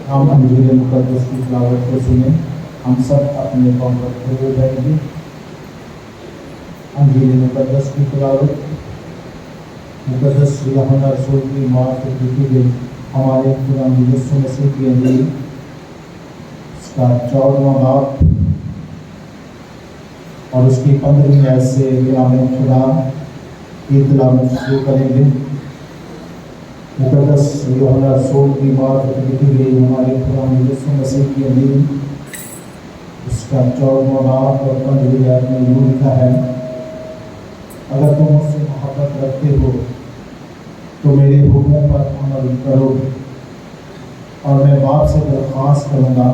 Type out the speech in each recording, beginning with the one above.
ہم انجیل مقدس کی تلاوت کو سنیں. ہم سب اپنے قوم رکھتے ہوئے جائیں گے. انجیل مقدس کی تلاوت مقدس یوحنا رسول کی موت سے لکھی گئی ہمارے خدا یسوع مسیح کی انجیل اس کا 14واں باب اور اس کی 15ویں آیت سے کلام خدا کی تلاوت شروع کریں گے. مقدس یوحنا رسول کی موت سے لکھی گئی ہمارے خدا یسوع مسیح کی انجیل اس کا 14واں باب اور 15ویں آیت میں یوں لکھا ہے: اگر تم مجھ سے محبت رکھتے ہو تو میرے حکموں پر عمل کرو، اور میں باپ سے درخواست کروں گا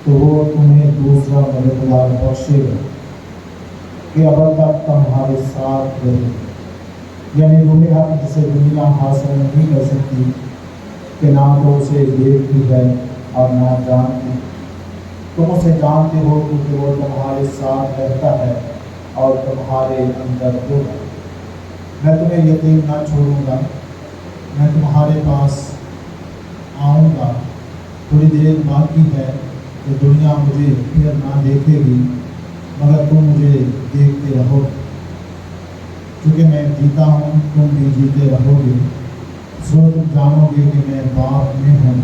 تو وہ تمہیں دوسرا مددگار بخشے گا کہ اب تک تمہارے ساتھ رہے. یعنی روح حق جسے دنیا حاصل نہیں کر سکتی کہ نہ تو اسے دیکھتی ہے اور نہ جانتی. تم اسے جانتے ہو کیونکہ وہ تمہارے ساتھ رہتا ہے اور تمہارے اندر ہوگا. میں تمہیں یتیم نہ چھوڑوں گا، میں تمہارے پاس آؤں گا. تھوڑی دیر باقی ہے کہ دنیا مجھے پھر نہ دیکھے گی، مگر تم مجھے دیکھتے رہو. چونکہ میں جیتا ہوں تم بھی جیتے رہو گے، سو تم جانو گے کہ میں باپ میں ہوں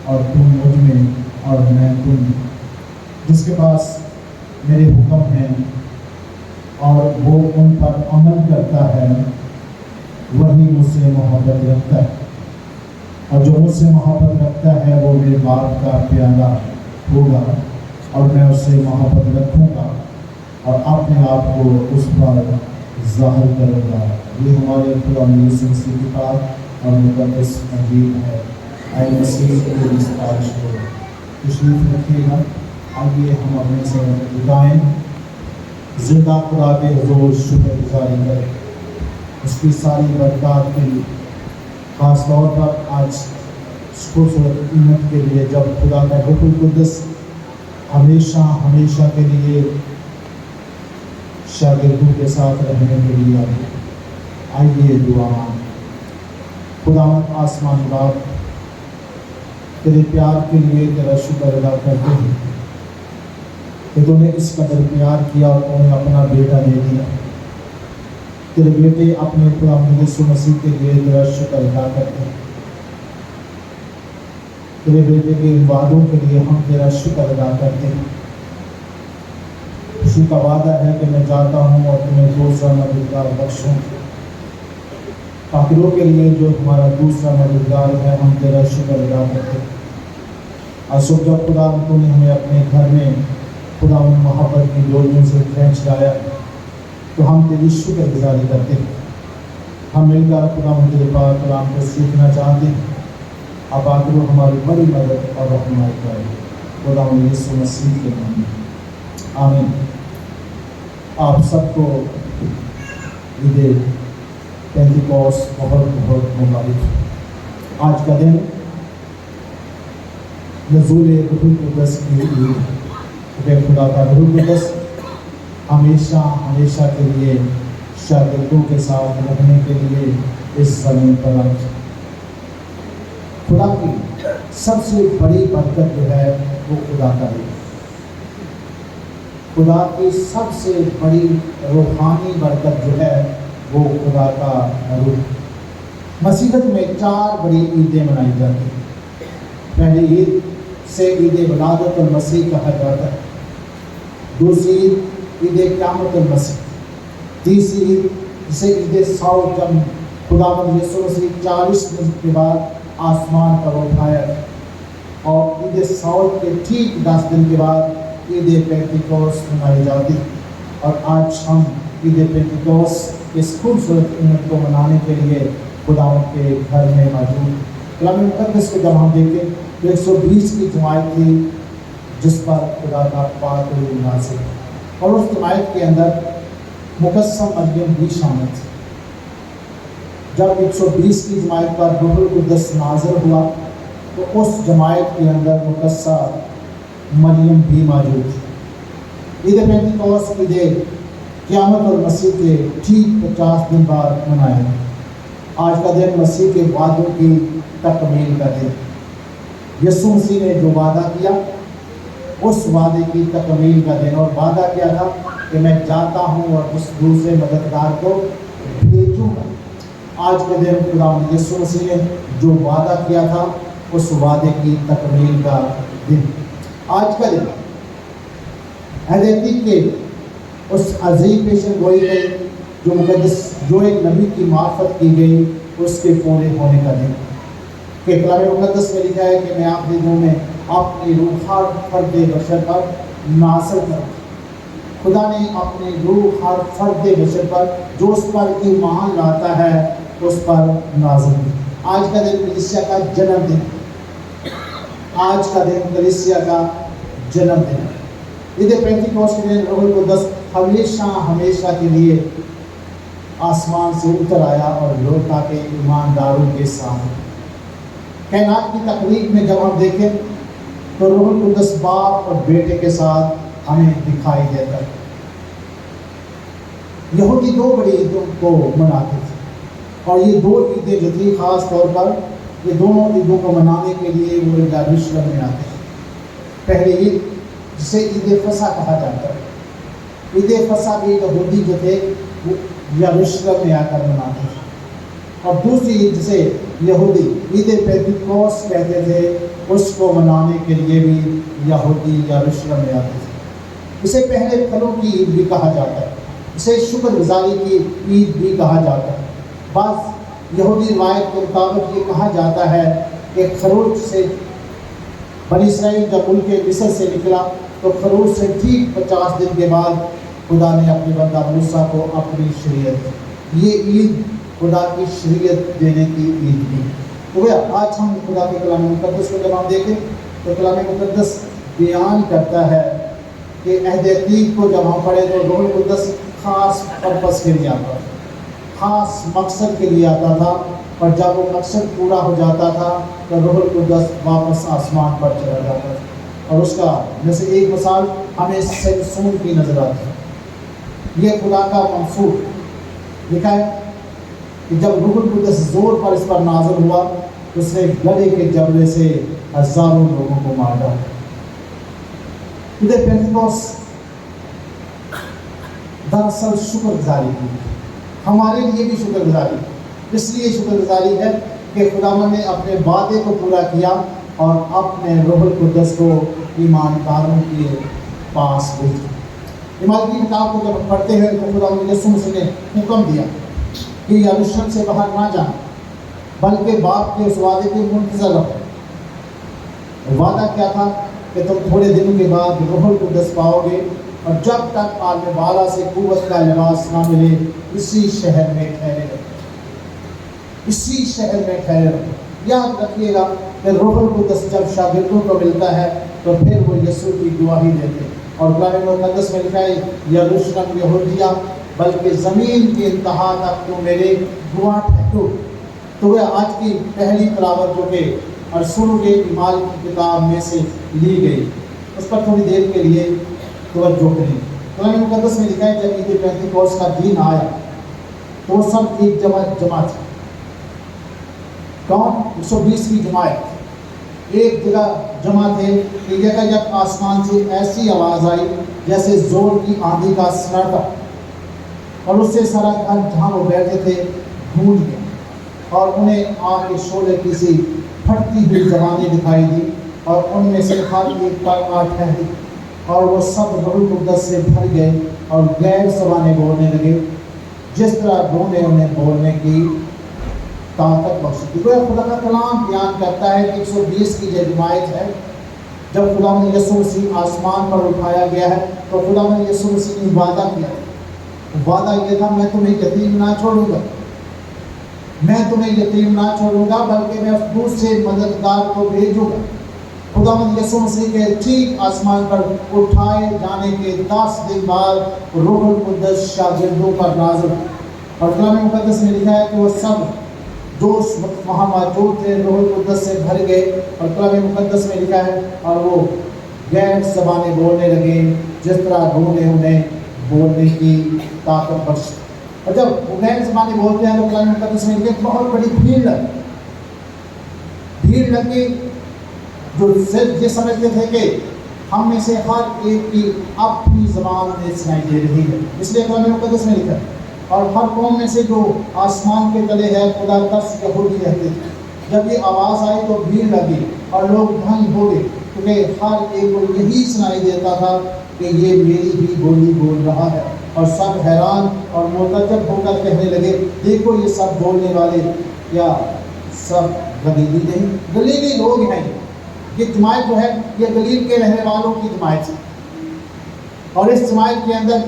اور تم مجھ میں اور میں تم میں. جس کے پاس میرے حکم ہیں اور وہ ان پر عمل کرتا ہے وہی مجھ سے محبت رکھتا ہے، اور جو مجھ سے محبت رکھتا ہے وہ میرے باپ کا پیارا ہوگا، اور میں اس سے محبت رکھوں گا اور اپنے آپ کو اس پر ظاہر کروں گا. یہ ہمارے خدا یسوع مسیح کی پاک اور مقدس انجیل ہے. اے مسیح کی سفارش کو تشریف رکھیے گا. آئیے ہم اپنے سے جھکائیں، زندہ خدا کے حضور شکر گزاری کریں اس کی ساری برکات کے لیے، خاص طور پر آج خوبصورت قیمت کے لیے جب خدا کا روح القدس ہمیشہ ہمیشہ کے لیے شاگردوں کے ساتھ رہنے کے لیے آئیے دعا مانگیں. خداوند آسمانی باپ، تیرے پیار کے لیے تیرا شکر ادا کرتے ہیں کہ تو نے اس قدر پیار کیا اور تو نے اپنا بیٹا دے دیا. تیرے بیٹے اپنے خدا یسوع مسیح کے لیے تیرا شکر ادا کرتے ہیں. تیرے بیٹے کے ان وعدوں کے لیے ہم تیرا شکر ادا کرتے ہیں. اسی کا وعدہ ہے کہ میں جاتا ہوں اور تمہیں دوسرا مددگار بخشوں. فقیروں کے لیے جو ہمارا دوسرا مددگار ہے ہم تیرا شکر ادا کرتے ہیں. اور صبح جب خدا تو نے ہمیں اپنے گھر میں خدا محبت کی ڈوریوں سے کھینچ لایا تو ہم تیری شکر گزاری کرتے ہیں. ہم مل کر خدا تیرے پاک کلام کو سیکھنا چاہتے ہیں. اب آخر ہماری بڑی مدد اور رہنمائی کرے خدا یسوع مسیح کے نام میں آمین. آپ سب کو عید پینتیکوست بہت بہت مبارک. آج کا دن نزول روح القدس کی عید ہے. خدا کا روح القدس ہمیشہ ہمیشہ کے لیے شاگردوں کے ساتھ رہنے کے لیے اس زمین پر آئے. خدا کی سب سے بڑی برکت جو ہے وہ خدا کا ہے. خدا کی سب سے بڑی روحانی برکت جو ہے وہ خدا کا روح. مسیحیت میں 4 بڑی عیدیں منائی جاتی ہیں. پہلی عید سے عید ولادت المسیح کہا جاتا ہے. دوسری عید قیامت المسیح. تیسری عید جسے عید صعود جب خداوند یسوع مسیح 40 دن کے بعد آسمان پر اٹھایا، اور عید صعود کے ٹھیک 10 دن کے بعد عید پینتیکوست منائی جاتی. اور آج ہم عید پینتیکوست اس خوبصورت عید کو منانے کے لیے خداوند کے گھر میں موجود. کلام مقدس کو جب ہم دیکھیں تو 120 کی جماعت تھی جس پر خدا کا پاک روح نازل، اور اس جماعت کے اندر مقدسہ مریم بھی شامل تھی. جب 120 کی جماعت پر روح القدس نازل ہوا تو اس جماعت کے اندر مقدسہ مریم بھی موجود تھی. عید پینتیکوست عید قیامت اور مسیح کے ٹھیک 50 دن بعد منایا. آج کا دن مسیح کے وعدوں کی تکمیل کا دن. یسوع مسیح نے جو وعدہ کیا اس وعدے کی تکمیل کا دن، اور وعدہ کیا تھا کہ میں جاتا ہوں اور اس دوسرے مددگار کو بھیجوں گا۔ آج کے دن خدا یسوع مسیح نے جو وعدہ کیا تھا اس وعدے کی تکمیل کا دن، آج کا دن عہد عتیق کے اس عظیم پیشن گوئی ہے جو مقدس جو ایک نبی کی معرفت کی گئی اس کے پورے ہونے کا دن، کہ کلام مقدس میں لکھا ہے کہ میں آخری دنوں میں اپنی روح ہر فرد بشر پر نازل کروں۔ خدا نے اپنی روح ہر فرد بشر پر جو اس پر ایمان لاتا ہے اس پر نازل کی۔ آج کا دن کلیسیا کا جنم دن، آج کا دن کلیسیا کا جنم دن ہے۔ عید پینتیکوست کے دن روح القدس ہمیشہ ہمیشہ کے لیے آسمان سے اتر آیا اور لوٹا کے ایمانداروں کے سامنے۔ کائنات کی تخلیق میں جب ہم دیکھیں تو روح القدس باپ اور بیٹے کے ساتھ ہمیں دکھائی دیتا ہے۔ یہودی دو بڑی عیدوں کو مناتے تھے، اور یہ دو عیدیں جو تھی خاص طور پر یہ دونوں عیدوں کو منانے کے لیے وہ یروشلم میں آتے تھے۔ پہلی عید جسے عید فصح کہا جاتا ہے، عید فصح بھی یہودی جو تھے وہ یروشلم میں آ کر مناتے تھے، اور دوسری عید جسے یہودی عید پینتیکوست کہتے تھے اس کو منانے کے لیے بھی یہودی یروشلم میں آتے تھے۔ اسے پہلے پھلوں کی عید بھی کہا جاتا ہے، اسے شکر گزاری کی عید بھی کہا جاتا ہے۔ بعض یہودی روایت کے مطابق یہ کہا جاتا ہے کہ خروج سے بنی اسرائیل جب ملک مصر سے نکلا تو خروج سے ٹھیک 50 دن کے بعد خدا نے اپنے بندہ موسیٰ کو اپنی شریعت دی۔ یہ عید خدا کی شریعت دینے کی عید بھی۔ تو آج ہم خدا کے کلام مقدس کو جب ہم دیکھیں تو کلام مقدس بیان کرتا ہے کہ عہد عتیق کو جب ہم پڑھیں تو روح القدس خاص پرپس کے لیے آتا تھا، خاص مقصد کے لیے آتا تھا، اور جب وہ مقصد پورا ہو جاتا تھا تو روح القدس واپس آسمان پر چلا جاتا تھا۔ اور اس کا جیسے ایک مثال ہمیں سمسون کی نظر آتی ہے۔ یہ خدا کا منصور لکھا ہے کہ جب روح القدس زور پر اس پر نازل ہوا تو اس نے گلے کے جبڑے سے ہزاروں لوگوں کو مار ڈالا۔ عید پینتیکوست دراصل شکر گزاری کی، ہمارے لیے بھی شکر گزاری، اس لیے شکر گزاری ہے کہ خداوند نے اپنے وعدے کو پورا کیا اور اپنے روح القدس کو ایمانداروں کے پاس بھیجا۔ ایمان کی کتاب کو جب پڑھتے ہیں تو خداوند یسوع مسیح نے حکم دیا کہ یروشلم سے باہر نہ جانا بلکہ باپ کے اس وعدے کے منتظر رہو۔ وعدہ کیا تھا کہ تم تھوڑے دنوں کے بعد روح القدس پاؤ گے، اور جب تک عالم بالا سے قوت کا لباس نہ ملے اسی شہر میں ٹھہرے رہو، اسی شہر میں ٹھہرے رہو۔ یاد رکھیے گا کہ روح القدس جب شاگردوں کو ملتا ہے تو پھر وہ یسوع کی گواہی دیتے، اور کلام مقدس میں لکھا ہے یروشلم یہودیہ بلکہ زمین کی انتہا تک تو میرے گواہ ٹھہرو۔ تو آج کی پہلی تلاوت جو کہ رسولوں کے اعمال کی کتاب میں سے لی گئی اس پر تھوڑی دیر کے لیے توجہ کریں۔ کلام مقدس میں لکھا ہے جب عید پینتیکوست کا دن آیا تو وہ سب ایک جمع تھے۔ کون؟ 120 کی جماعت ایک جگہ جمع تھے۔ ایک جگہ جب آسمان سے ایسی آواز آئی جیسے زور کی آندھی کا سناٹا، اور اس سے سارا گھر جہاں وہ بیٹھے تھے گونج گیا، اور انہیں آگ کے شعلے کی سی پھٹتی ہوئی زبانیں دکھائی دی، اور ان میں سے ہر ایک پر آ ٹھہری، اور وہ سب روح القدس سے بھر گئے اور غیر زبانیں بولنے لگے جس طرح روح نے انہیں بولنے کی طاقت بخشی تھی۔ خدا کا کلام بیان کرتا ہے کہ 120 کی جو جماعت ہے، جب خداوند یسوع مسیح آسمان پر اٹھایا گیا ہے تو خداوند یسوع مسیح نے وعدہ کیا، وعدہ یہ تھا میں تمہیں یتیم نہ چھوڑوں گا، میں تمہیں یتیم نہ چھوڑوں گا بلکہ میں دوسرے مددگار کو بھیجوں گا۔ خداوند یسوع مسیح کے ٹھیک آسمان پر اٹھائے جانے کے 10 دن بعد روح القدس شاگردوں پر نازل، اور کلام مقدس میں لکھا ہے کہ وہ سب جو وہاں موجود تھے روح القدس سے بھر گئے، اور کلام مقدس میں لکھا ہے اور وہ غیر زبانیں بولنے لگے جس طرح روح نے انہیں بولنے کی طاقت بخشی۔ اور جب وہ غیر زبانیں بولتے ہیں تو کلام مقدس میں لکھا ہے بہت بڑی بھیڑ لگی، جو صرف یہ سمجھتے تھے کہ ہم میں سے ہر ایک کی اپنی زبان میں سنائی دے رہی ہے، اس لیے کلام مقدس میں لکھا ہے اور ہر قوم میں سے جو آسمان کے تلے ہے خدا ترس یہودی رہتے تھے۔ جب یہ آواز آئی تو بھیڑ لگی اور لوگ دھنگ ہو گئے، کیونکہ ہر ایک کو یہی سنائی دیتا تھا کہ یہ میری ہی بولی بول رہا ہے، اور سب حیران اور متعجب ہو کر کہنے لگے، دیکھو یہ سب بولنے والے یا سب گلیلی نہیں؟ گلیلی لوگ ہیں۔ یہ جماعت جو ہے یہ گلیل کے رہنے والوں کی جماعت ہے، اور اس جماعت کے اندر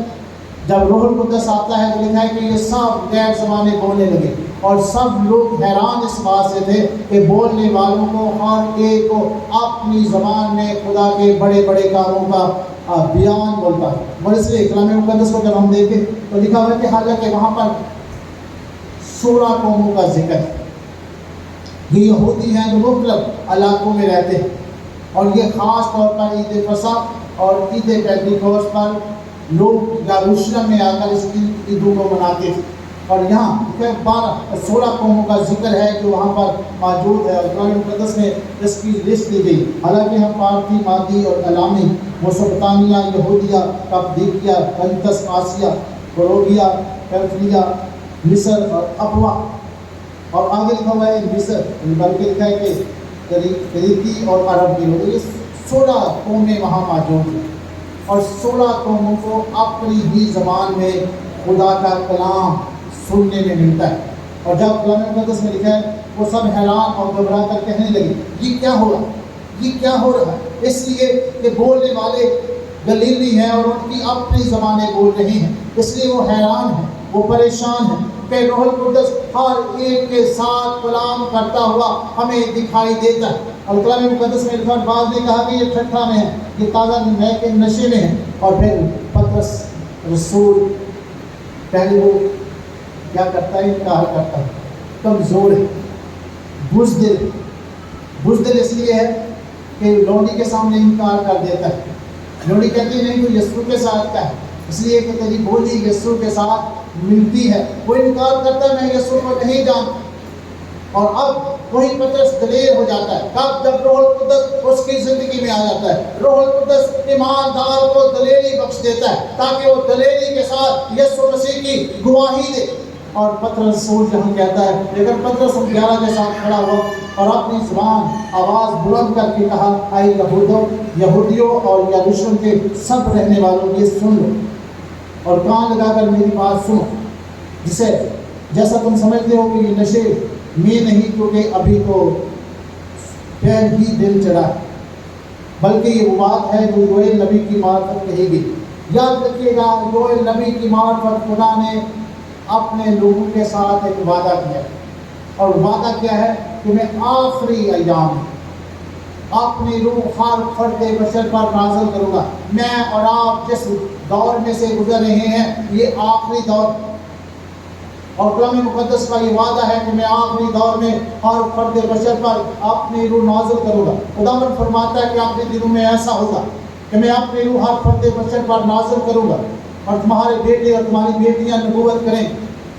جب روح القدس آتا ہے تو لکھا ہے کہ یہ سب غیر زبانیں بولنے لگے، اور سب لوگ حیران اس بات سے تھے کہ بولنے والوں کو ہر ایک کو اپنی زبان میں خدا کے بڑے بڑے کاموں کا بیان بولتا ہے۔ اور اس لیے کلام مقدس کو جب ہم دیکھیں تو لکھا ہوا ہے کہ حالانکہ وہاں پر 16 قوموں کا ذکر ہے، یہ یہودی ہیں جو مختلف علاقوں میں رہتے ہیں، اور یہ خاص طور پر عید فصح اور عید پینتیکوست پر لوگ یروشلم میں آ کر اس عیدوں کو مناتے تھے، اور یہاں 16 قوموں کا ذکر ہے جو وہاں پر موجود ہے، اور قرآن مقدس میں اس کی لسٹ دی گئی۔ حالانکہ ہم پارتھی، مادی اور الامی، میسوپوٹامیہ، یہودیہ، کپدیکیہ، پنتس، آسیہ، فروگیا، پامفیلیا، مصر اور ابوا، اور آگے لکھا ہوا ہے مصر، بلکہ لکھا ہے کہ کریتی اور عرب کے لوگ، یہ 16 قومیں وہاں موجود ہیں، اور 16 قوموں کو اپنی ہی زبان میں خدا کا کلام سننے میں ملتا ہے۔ اور جب کلام مقدس میں لکھا ہے وہ سب حیران اور گھبرا کر کہنے لگے، یہ کیا ہو رہا ہے، یہ کیا ہو رہا ہے؟ اس لیے کہ بولنے والے گلیلی ہیں اور ان کی اپنی زبانیں بول رہی ہیں، اس لیے وہ حیران ہیں، وہ پریشان ہیں کہ روح القدس ہر ایک کے ساتھ کلام کرتا ہوا ہمیں دکھائی دیتا ہے۔ اور کلام مقدس میں لکھا، بعض نے کہا کہ یہ ٹھٹھا میں ہے، یہ تازہ میں کے نشے میں ہے، اور پھر پطرس رسول پہلے وہ کیا کرتا ہے، انکار کرتا ہے، کمزور ہے، بزدل اس لیے ہے کہ لونڈی کے سامنے انکار کر دیتا ہے۔ لونڈی کہتی ہے نہیں تو یسوع کے ساتھ کا ہے، اس لیے کہ تیری بولی یسوع کے ساتھ ملتی ہے، وہ انکار کرتا ہے میں یسوع کو نہیں جانتا۔ اور اب وہی پطرس دلیر ہو جاتا ہے، کب؟ جب روح القدس اس کی زندگی میں آ جاتا ہے۔ روح القدس ایماندار کو دلیری بخش دیتا ہے تاکہ وہ دلیری کے ساتھ یسوع مسیح کی گواہی دے۔ اور پطرس رسول جہاں کہتا ہے، لیکن پطرس 11 کے ساتھ کھڑا ہوا اور اپنی زبان آواز بلند کر کے کہا، اے یہودیوں اور یروشلم کے سب رہنے والوں، یہ سن لو اور کان لگا کر میری بات سنو، جیسا تم سمجھتے ہو کہ یہ نشے میں نہیں، کیونکہ ابھی تو پیر ہی دل چڑھا ہے، بلکہ یہ وہ بات ہے جو یوئیل نبی کی معرفت کہی گئی۔ یاد رکھیے گا، یوئیل نبی کی معرفت خدا نے اپنے لوگوں کے ساتھ ایک وعدہ کیا ہے، اور وعدہ کیا ہے کہ میں آخری ایام میں اپنی روح ہر فرد بشر پر نازل کروں گا۔ میں اور آپ جس دور میں سے گزر رہے ہیں یہ آخری دور، اور کلام مقدس کا یہ وعدہ ہے کہ میں آخری دور میں ہر فرد بشر پر اپنی روح نازل کروں گا۔ خداوند فرماتا ہے کہ آخری دنوں میں ایسا ہوگا کہ میں اپنی روح ہر فرد بشر پر نازل کروں گا، اور تمہارے بیٹے اور تمہاری بیٹیاں نبوت کریں،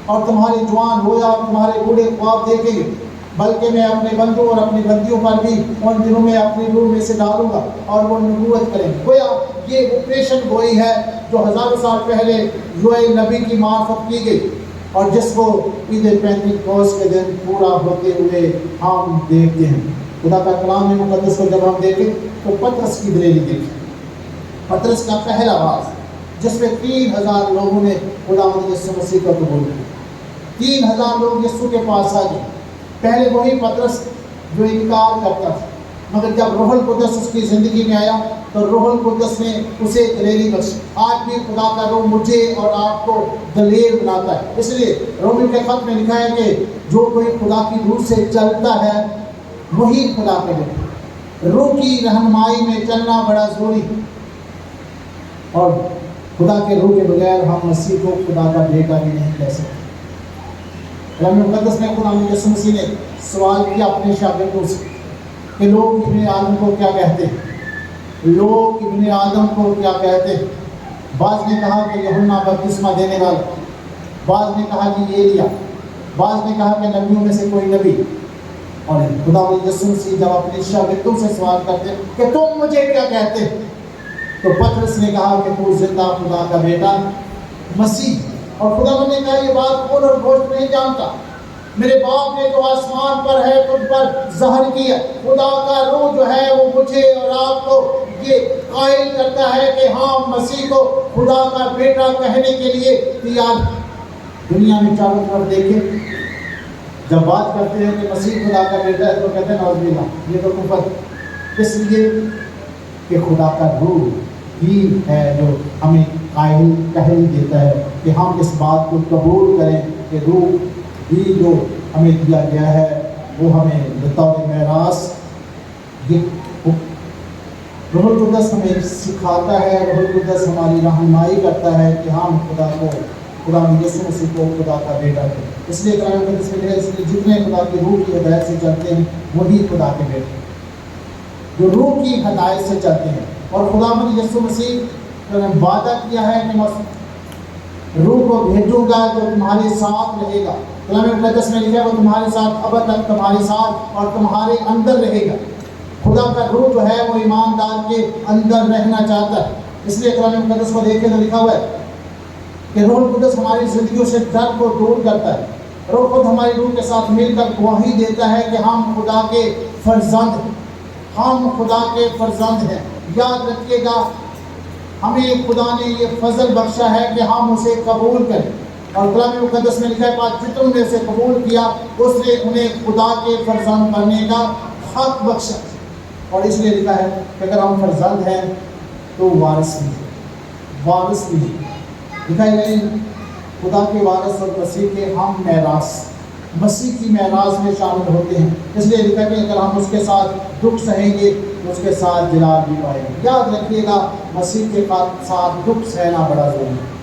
اور تمہارے جوان رویا اور تمہارے بوڑھے خواب دیکھیں گے، بلکہ میں اپنے بندوں اور اپنی بندیوں پر بھی ان دنوں میں اپنی روح میں سے ڈالوں گا اور وہ نبوت کریں گے۔ گویا یہ آپریشن گوئی ہے جو ہزاروں سال پہلے یوئیل نبی کی معرفت کی گئی، اور جس کو عید پینتیکوست کے دن پورا ہوتے ہوئے ہم دیکھتے ہیں۔ خدا کا کلام مقدس کو جب ہم دیکھیں تو پطرس کی دلیری دیکھیں، پطرس کا پہلا آواز جس میں 3000 لوگوں نے خداوند یسوع مسیح کو قبول کیا، 3000 لوگ یسوع کے پاس آ گئے۔ پہلے وہی پطرس جو انکار کرتا تھا، مگر جب روح القدس اس کی زندگی میں آیا تو روح القدس نے اسے دلیری بخشی۔ آج بھی خدا کا روح مجھے اور آپ کو دلیر بناتا ہے، اس لیے رومیو کے خط میں لکھا ہے کہ جو کوئی خدا کی روح سے چلتا ہے وہی خدا کا بیٹا۔ روح کی رہنمائی میں چلنا بڑا ضروری ہے، اور خدا کے روح کے بغیر ہم مسیح کو خدا کا بیٹا بھی نہیں کہہ سکتے۔ کلام مقدس میں خدا یسوع مسیح نے سوال کیا اپنے شاگردوں سے کہ لوگ ابن آدم کو کیا کہتے ہیں، لوگ ابن آدم کو کیا کہتے ہیں؟ بعض نے کہا کہ یوحنا بپتسمہ دینے والا، بعض نے کہا کہ ایلیا، بعض نے کہا کہ نبیوں میں سے کوئی نبی، اور خدا یسوع مسیح جب اپنے شاگردوں سے سوال کرتے ہیں کہ تم مجھے کیا کہتے ہیں، تو پطرس نے کہا کہ تو زندہ خدا کا بیٹا مسیح۔ اور خدا نے کہا یہ بات کون اور گوشت نہیں جانتا، میرے باپ نے جو آسمان پر ہے تجھ پر ظاہر کیا۔ خدا کا روح جو ہے وہ مجھے اور آپ کو یہ قائل کرتا ہے کہ ہاں مسیح کو خدا کا بیٹا کہنے کے لیے تیار۔ دنیا میں چاروں طرف دیکھیں، جب بات کرتے ہیں کہ مسیح خدا کا بیٹا ہے تو کہتے ہیں نعوذ باللہ یہ تو کفر، اس لیے کہ خدا کا روح ہی ہے جو ہمیں قائل دیتا ہے کہ ہم اس بات کو قبول کریں کہ روح ہی جو ہمیں دیا گیا ہے وہ ہمیں بطور میراث، روح القدس ہمیں سکھاتا ہے، روح القدس ہماری رہنمائی کرتا ہے کہ ہم خدا یسوع مسیح کو خدا کا بیٹا ہے۔ اس لیے کلام مقدس میں اس لیے جتنے خدا کی روح کی ہدایت سے چلتے ہیں وہی خدا کے بیٹے، جو روح کی ہدایت سے چلتے ہیں۔ اور خدا یسوع مسیح نے وعدہ کیا ہے کہ میں روح کو بھیجوں گا جو تمہارے ساتھ رہے گا۔ کلام مقدس میں لکھا ہے وہ تمہارے ساتھ اب تک تمہارے ساتھ اور تمہارے اندر رہے گا۔ خدا کا روح جو ہے وہ ایماندار کے اندر رہنا چاہتا ہے۔ اس لیے کلام مقدس کو دیکھیں تو لکھا ہوا ہے کہ روح القدس ہماری زندگیوں سے ڈر کو دور کرتا ہے۔ روح خود ہماری روح کے ساتھ مل کر گواہی دیتا ہے کہ ہم خدا کے فرزند ہیں، ہم خدا کے فرزند ہیں۔ یاد رکھیے گا ہمیں خدا نے یہ فضل بخشا ہے کہ ہم اسے قبول کریں، اور کلام مقدس میں لکھا ہے پاک جتنوں نے اسے قبول کیا اس نے انہیں خدا کے فرزند بننے کا حق بخشا۔ اور اس لیے لکھا ہے کہ اگر ہم فرزند ہیں تو وارث بھی ہیں، وارث بھی ہیں۔ لکھا ہے نہیں خدا کے وارث اور مسیح کے ہم میراث، مسیح کی میراث میں شامل ہوتے ہیں۔ اس لیے لکھا ہے کہ اگر ہم اس کے ساتھ دکھ سہیں گے تو اس کے ساتھ جلال بھی پائیں گے۔ یاد رکھیے گا مسیح کے ساتھ دکھ سہنا بڑا ضروری ہے۔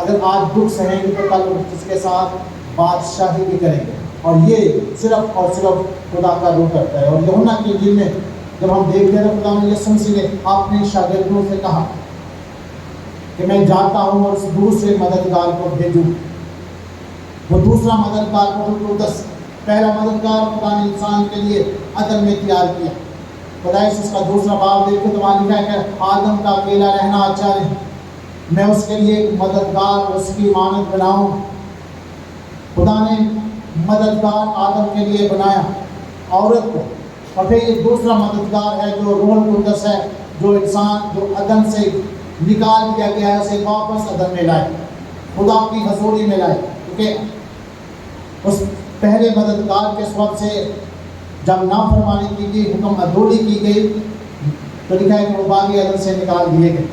اگر آج دکھ سہیں گے تو کل اس کے ساتھ بادشاہی بھی کریں گے، اور یہ صرف اور صرف خدا کا روح کرتا ہے۔ اور یوحنا کی انجیل میں جب ہم دیکھتے ہیں تو خدا یسوع مسیح نے اپنے شاگردوں سے کہا کہ میں جاتا ہوں اور اس دوسرے مددگار کو بھیجوں۔ وہ دوسرا مددگار روح القدس، پہلا مددگار خدا نے انسان کے لیے عدن میں تیار کیا۔ پیدائش اس کا دوسرا باب دیکھو تو وہاں لکھا ہے کہ آدم کا اکیلا رہنا اچھا نہیں، میں اس کے لیے ایک مددگار اس کی مانند بناؤں۔ خدا نے مددگار آدم کے لیے بنایا عورت کو، اور پھر یہ دوسرا مددگار ہے جو روح القدس ہے، جو انسان جو عدن سے نکال دیا گیا ہے اسے واپس عدن میں لائے، خدا کی حضوری میں لائے۔ کیونکہ اس پہلے مددگار کے سبب سے جب نافرمانی کی گئی، حکم عدولی کی گئی، تو لکھا ہے کہ وہ باغ عدن سے نکال دیے گئے۔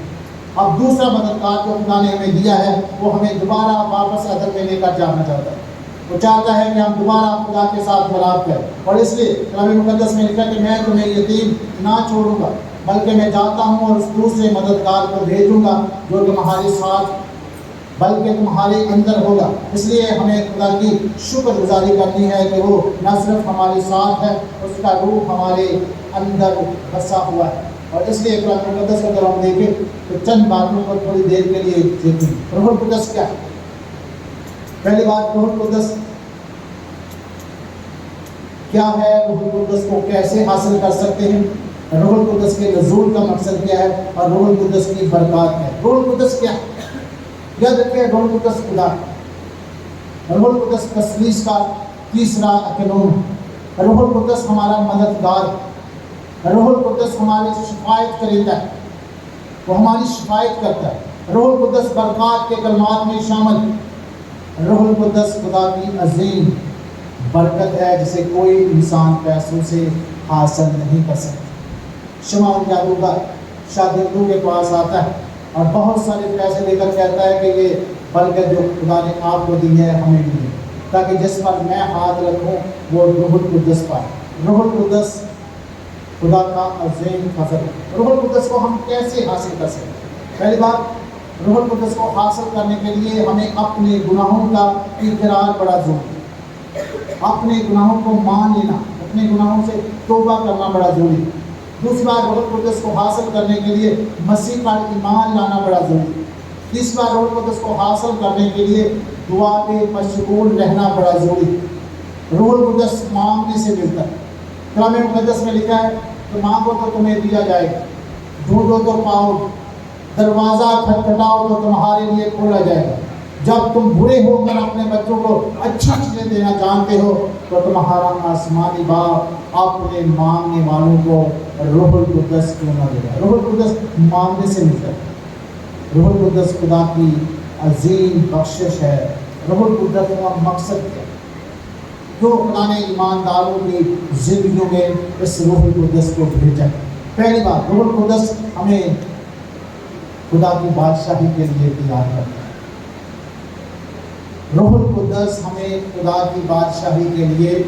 اب دوسرا مددگار جو خدا نے ہمیں دیا ہے وہ ہمیں دوبارہ واپس عدن میں لے کر جانا چاہتا ہے۔ وہ چاہتا ہے کہ ہم دوبارہ خدا کے ساتھ ملاپ کریں، اور اس لیے کلام مقدس میں لکھا کہ میں تمہیں یتیم نہ چھوڑوں گا، بلکہ میں جاتا ہوں اور اس دوسرے مددگار کو بھیجوں گا جو تمہارے ساتھ بلکہ تمہارے اندر ہوگا۔ اس لیے ہمیں خدا کی شکر گزاری کرنی ہے کہ وہ نہ صرف ہمارے ساتھ ہے، اس کا روح ہمارے اندر بسا ہوا ہے۔ اور اس لیے قرآن مقدس کو اگر ہم دیکھیں تو چند باتوں کو تھوڑی دیر کے لیے دیکھیں۔ روح القدس کیا ہے؟ پہلی بات، روح القدس کیا ہے، روح القدس کو کیسے حاصل کر سکتے ہیں، روح القدس کے نزول کا مقصد کیا ہے، اور روح القدس کی برکات ہے۔ روح القدس کیا ہے؟ یاد رکھیں روح القدس خدا ہے۔ روح القدس تثلیث کا تیسرا اکنون ہے۔ روح القدس ہمارا مددگار ہے۔ روح القدس ہماری شفاعت کرتا ہے، وہ ہماری شفاعت کرتا ہے۔ روح القدس برکات کے کلمات میں شامل ہے۔ روح القدس خدا کی عظیم برکت ہے جسے کوئی انسان پیسوں سے حاصل نہیں کر سکتا۔ شمعون جادوگر شاگردوں کے پاس آتا ہے اور بہت سارے پیسے لے کر کہتا ہے کہ یہ برکت جو خدا نے آپ کو دی ہے ہمیں بھی دی، تاکہ جس پر میں ہاتھ رکھوں وہ روح القدس پائے۔ روح القدس خدا کا عظیم فضل ہے۔ روح القدس کو ہم کیسے حاصل کر سکتے ہیں؟ پہلی بات، روح القدس کو حاصل کرنے کے لیے ہمیں اپنے گناہوں کا اقرار بڑا ضروری ہے۔ اپنے گناہوں کو مان لینا، اپنے گناہوں سے توبہ کرنا بڑا ضروری ہے۔ دوسری بات، روح القدس کو حاصل کرنے کے لیے مسیح پر ایمان لانا بڑا ضروری ہے۔ تیسری بات، روح القدس کو حاصل کرنے کے لیے دعا میں مشغول رہنا بڑا ضروری ہے۔ روح القدس مانگنے سے ملتا ہے۔ کلام مقدس میں لکھا ہے کہ مانگو تو تمہیں دیا جائے گا، ڈھونڈو تو پاؤ، دروازہ کھٹکھٹاؤ تو تمہارے لیے کھولا جائے گا۔ جب تم برے ہو کر اپنے بچوں کو اچھی چیزیں دینا جانتے ہو تو تمہارا آسمانی باپ اپنے مانگنے والوں کو روح القدس کیوں نہ دے گا۔ روح القدس مانگنے سے ملتا ہے۔ روح القدس خدا کی عظیم بخشش ہے۔ روح القدس کا مقصد کیا ہے؟ جو خدا نے ایمانداروں کی زندگیوں میں اس روح القدس کو بھیجا۔ پہلی بات، روح القدس ہمیں خدا کی بادشاہی کے لیے تیار کرتا ہے۔ روح القدس ہمیں خدا کی بادشاہی کے لیے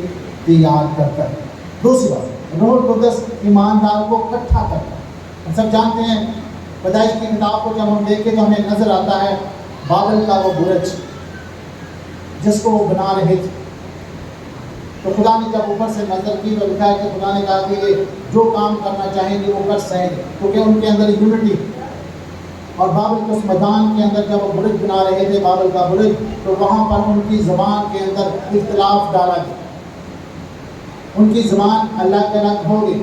تیار کرتا ہے۔ دوسری بات، روح القدس ایماندار کو اکٹھا کرتا ہے۔ ہم سب جانتے ہیں پیدائش کی کتاب کو جب ہم دیکھیں تو ہمیں نظر آتا ہے بابل کا وہ برج جس کو وہ بنا رہے تھے۔ تو خدا نے جب اوپر سے نظر کی تو لکھا ہے کہ خدا نے کہا کہ یہ جو کام کرنا چاہیں گے وہ کر سکیں گے، کیونکہ ان کے اندر یونٹی۔ اور بابل کے اس میدان کے اندر جب وہ برج بنا رہے تھے، بابل کا برج، تو وہاں پر ان کی زبان کے اندر اختلاف ڈالا گیا۔ ان کی زبان الگ الگ ہو گئی،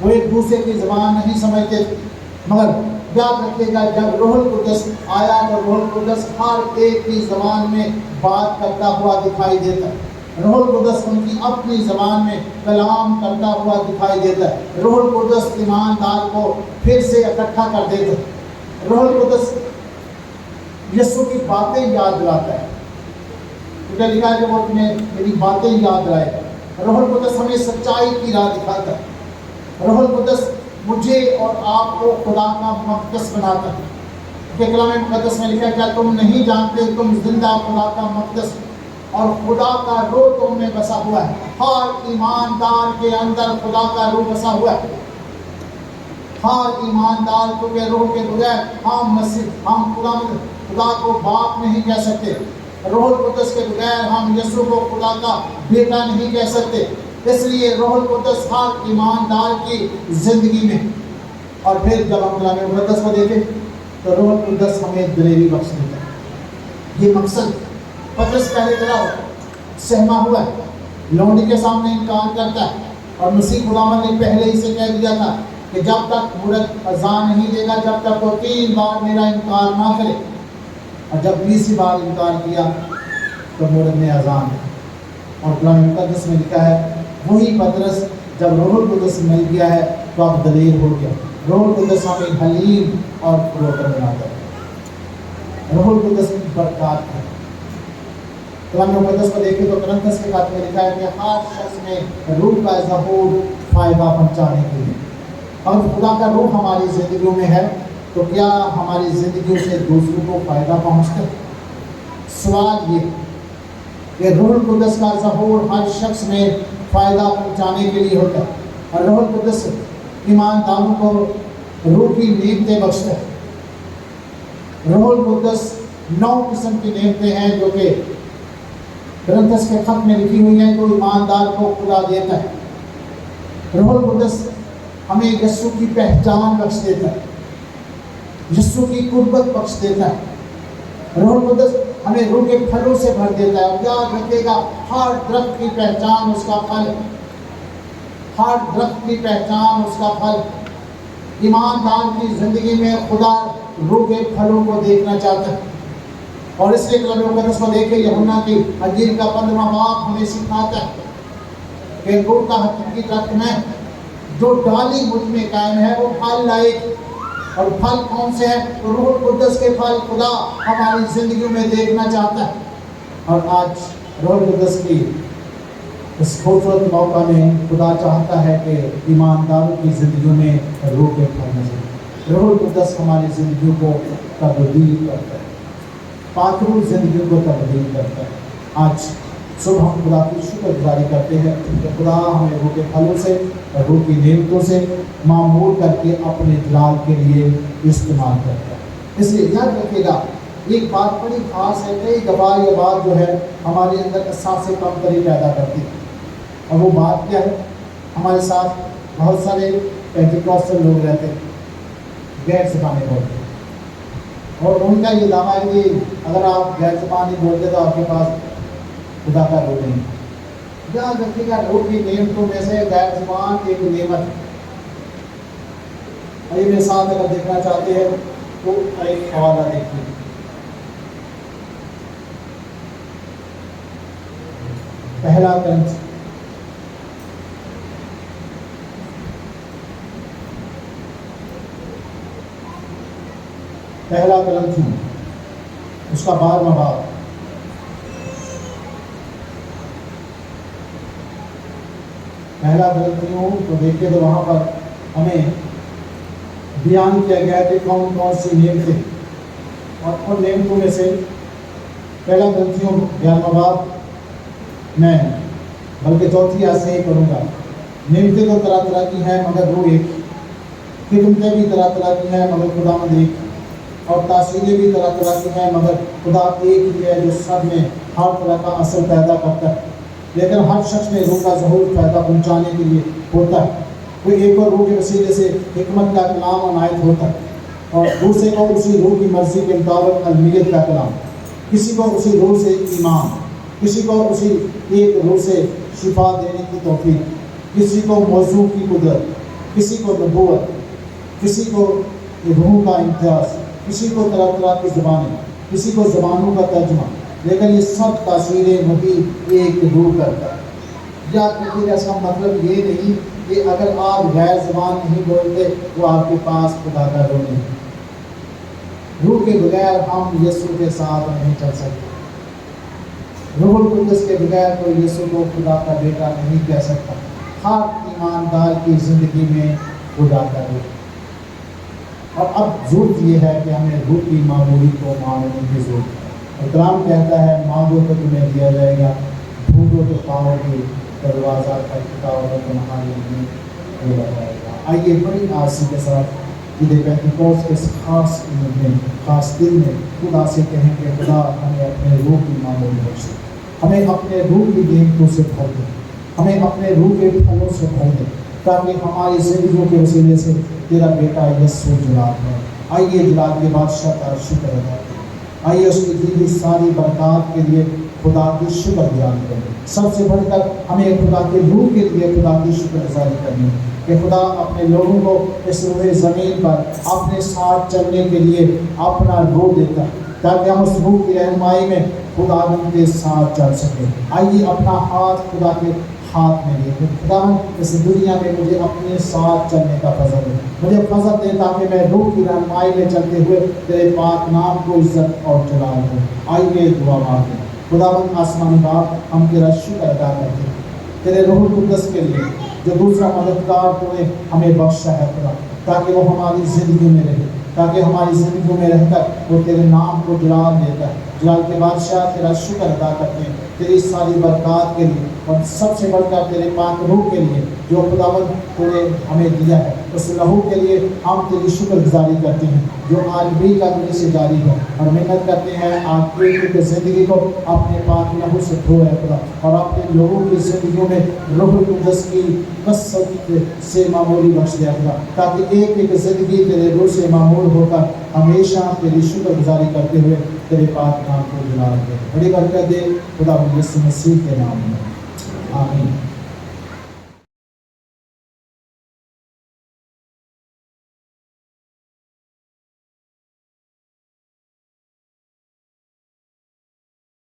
وہ ایک دوسرے کی زبان نہیں سمجھتے تھے۔ مگر یاد رکھیے گا جب روح القدس آیا تو روح القدس ہر ایک کی زبان میں بات کرتا ہوا دکھائی دیتا ہے۔ روح القدس ان کی اپنی زبان میں کلام کرتا ہوا دکھائی دیتا ہے۔ روح القدس ایماندار کو پھر سے اکٹھا کر دیتا ہے۔ روح القدس یسوع کی باتیں یاد دلاتا ہے، کیونکہ لکھا ہے کہ وہ تمہیں میری باتیں یاد دلائے۔ روح القدس ہمیں سچائی کی راہ دکھاتا ہے۔ روح القدس مجھے اور آپ کو خدا کا مقدس بناتا ہے، کہ کلام مقدس میں لکھا ہے کیا تم نہیں جانتے تم زندہ خدا کا مقدس اور خدا کا روح تم میں بسا ہوا ہے۔ ہر ایماندار کے اندر خدا کا روح بسا ہوا ہے۔ ہر ایماندار کو کہ روح کے بغیر ہم خدا کو باپ نہیں کہہ سکتے۔ روح القدس کے بغیر ہم یسوع کو خدا کا بیٹا نہیں کہہ سکتے۔ اس لیے روح القدس ہر ایماندار کی زندگی میں۔ اور پھر جب ہم کلام مقدس کو دیکھیں تو روح القدس ہمیں دلیری بخش دیتا ہے۔ یہ مقصد پترس پہلے کھڑا ہو سہما ہوا ہے، لونڈی کے سامنے انکار کرتا ہے، اور مسیح خداوند نے پہلے ہی سے کہہ دیا تھا کہ جب تک مورد اذان نہیں دے گا، جب تک وہ 3 بار میرا انکار نہ کرے۔ اور جب 20 بار انکار کیا تو مورد نے اذان دی۔ اور کلام مقدس میں لکھا ہے وہی پترس جب روح القدس مل گیا ہے تو اب دلیر ہو گیا۔ روح القدس ہمیں حلیم اور فروتن بناتا ہے۔ روح القدس کی برکات ہے۔ کلام مقدس کو دیکھیں تو کرنتھس کے خط میں لکھا ہے کہ ہر شخص میں روح کا ظہور فائدہ پہنچانے کے لیے۔ اور خدا کا روح ہماری زندگیوں میں ہے تو کیا ہماری زندگیوں سے دوسروں کو فائدہ پہنچتا ہے؟ سوال یہ کہ روح القدس کا ظہور ہر شخص میں فائدہ پہنچانے کے لیے ہوتا ہے، اور روح القدس ایمانداروں کو روح کی نعمتیں بخشتا ہے۔ روح القدس 9 قسم کی نعمتیں ہیں جو کہ کرنتھس کے خط میں لکھی ہوئی ہیں، جو ایماندار کو خدا دیتا ہے۔ روح القدس ہمیں یسوع کی پہچان بخش دیتا ہے، یسوع کی قربت بخش دیتا ہے۔ روح القدس ہمیں روح کے پھلوں سے بھر دیتا ہے۔ اور یاد رکھے گا ہر درخت کی پہچان اس کا پھل، ہر درخت کی پہچان اس کا پھل۔ ایماندار کی زندگی میں خدا روح کے پھلوں کو دیکھنا چاہتا ہے، اور اس لیے کلام مقدس کو دیکھیں یوحنا کی انجیل کا 15واں باب ہمیں سکھاتا ہے کہ روح کا حقیقی درخت میں جو ڈالی مجھ میں قائم ہے وہ پھل لائے، اور پھل کون سے ہیں؟ روح القدس کے پھل خدا ہماری زندگیوں میں دیکھنا چاہتا ہے۔ اور آج روح القدس کی اس خوبصورت موقع میں خدا چاہتا ہے کہ ایمانداروں کی زندگیوں میں روح کے پھل نظر۔ روح القدس ہماری زندگیوں کو تبدیل کرتا ہے، پاکرو زندگیوں کو تبدیل کرتا ہے۔ آج صبح ہم خدا کی شکر گزاری کرتے ہیں کہ خدا ہمیں روح کے پھلوں سے اور روح کی نعمتوں سے معمور کر کے اپنے جلال کے لیے استعمال کرتا ہے۔ اس لیے یاد رکھیے گا ایک بات بڑی خاص ہے، کئی دفعہ یہ بات جو ہے ہمارے اندر احساس کمتری پیدا کرتی ہے، اور وہ بات کیا ہے؟ ہمارے ساتھ بہت سارے پینٹیکوسٹل لوگ رہتے ہیں، غیر زبانیں بولتے ہیں، اور ان کا یہ دعویٰ ہے کہ اگر آپ غیر زبانی بولتے تو آپ کے پاس خدا کا روح نہیں۔ یاد رکھیے گا روح کی نعمتوں میں سے غیر زبان ایک نعمت ہے. اور یہ میرے ساتھ اگر دیکھنا چاہتے ہیں تو ایک حوالہ دیکھیے. پہلا کرنتھی اس کا 12واں باب. پہلا کرنتھیوں کو دیکھیں تو وہاں پر ہمیں بیان کیا گیا کہ کون کون سی نعمتیں، اور ان نعمتوں میں سے پہلا کرنتھیوں 11واں باب میں بلکہ چوتھی آیت سے ہی پڑھوں گا. نعمتیں تو طرح طرح کی ہیں مگر روح ایک، خدمتیں بھی طرح طرح کی ہیں مگر خداوند ایک، اور تاثیریں بھی طرح طرح کی ہیں مگر خدا ایک ہی ہے جو سب میں ہر طرح کا اثر پیدا کرتا ہے. لیکن ہر شخص میں روح کا ظہور پیدا پہنچانے کے لیے ہوتا ہے. کوئی ایک اور روح کے وسیلے سے حکمت کا کلام عنایت ہوتا ہے، اور دوسرے کو اسی روح کی مرضی کے مطابق علمیت کا کلام، کسی کو اسی روح سے ایمان، کسی کو اسی ایک روح سے شفا دینے کی توفیق، کسی کو موضوع کی قدرت، کسی کو نبوت، کسی کو روح کا امتیاز، کسی کو طرح طرح کی زبانیں، کسی کو زبانوں کا ترجمہ. لیکن یہ سب تاثیریں وہی ایک روح کرتا ہے. یاد رکھیے اس کا مطلب یہ نہیں کہ اگر آپ غیر زبان نہیں بولتے تو آپ کے پاس خدا کا روح نہیں. روح کے بغیر ہم یسوع کے ساتھ نہیں چل سکتے. روح القدس کے بغیر کوئی یسوع کو خدا کا بیٹا نہیں کہہ سکتا. ہر ایماندار کی زندگی میں خدا کا روح. اور اب ضرورت یہ ہے کہ ہمیں روح کی معمولی کو مانگنے کی ضرورت ہے. اور کلام کہتا ہے مانگو تو تمہیں دیا جائے گا، ڈھونڈو تو پاؤ گے، دروازہ کھٹکھٹاؤ تو تمہارے لیے کھولا جائے گا. آئیے بڑی آرزو کے ساتھ عید پینتیکوست کے خاص میں، خاص دن میں خدا سے کہیں کہ خدا ہمیں اپنے روح کی معمولی بخش دے، ہمیں اپنے روح کی نعمتوں سے بھر دے، ہمیں اپنے روح کے پھلوں سے بھر دے، تاکہ ہماری زندگیوں کے وسیلے سے تیرا بیٹا یسوع جلال ہے. آئیے جلال کے بادشاہ کا شکر ادا کریں. آئیے اس کی دی ہوئی ساری برکات کے لیے خدا کی شکر بیان کریں. سب سے بڑھ کر ہمیں خدا کے روح کے لیے خدا کی شکر گزاری کرنی ہے کہ خدا اپنے لوگوں کو اس روح زمین پر اپنے ساتھ چلنے کے لیے اپنا روح دیتا ہے، تاکہ ہم اس روح کی رہنمائی میں خدا کے ساتھ چل سکیں. آئیے اپنا ہاتھ خدا کے ہاتھ میں لے، خدا اس دنیا میں مجھے اپنے ساتھ چلنے کا فضل دے، مجھے فضل دے تاکہ میں روح کی رہنمائی میں چلتے ہوئے تیرے پاک نام کو عزت اور جلال دوں. آئیے دعا مانگیں. خداوند آسمانی باپ، ہم تیرا شکر ادا کرتے ہیں تیرے روح القدس کے لیے جو دوسرا مددگار تو نے ہمیں بخشا ہے خدا، تاکہ وہ ہماری زندگی میں رہے، تاکہ ہماری زندگیوں میں رہ کر وہ تیرے نام کو جلال دیتا ہے. جلال کے بادشاہ تیرا شکر ادا کرتے ہیں تیری ساری برکات کے لیے، اور سب سے بڑھ کر تیرے پاک روح کے لیے جو خداوند تو نے ہمیں دیا ہے. اس لہو کے لیے ہم تیری شکر گزاری کرتے ہیں جو آج بھی قدر سے جاری ہے، اور محنت کرتے ہیں آپ کی زندگی کو اپنے پاک لہو سے دھو ہے خدا، اور اپنے لوگوں کی زندگیوں میں روح القدس کی کثرت سے معمولی بخش دیا خدا، تاکہ ایک ایک زندگی تیرے روح سے معمول ہو کر ہمیشہ تیری شکر گزاری کرتے ہوئے تیرے پاک نام کو جلال دے. بڑی برکت دے خدا یسوع مسیح کے نام میں، آمین.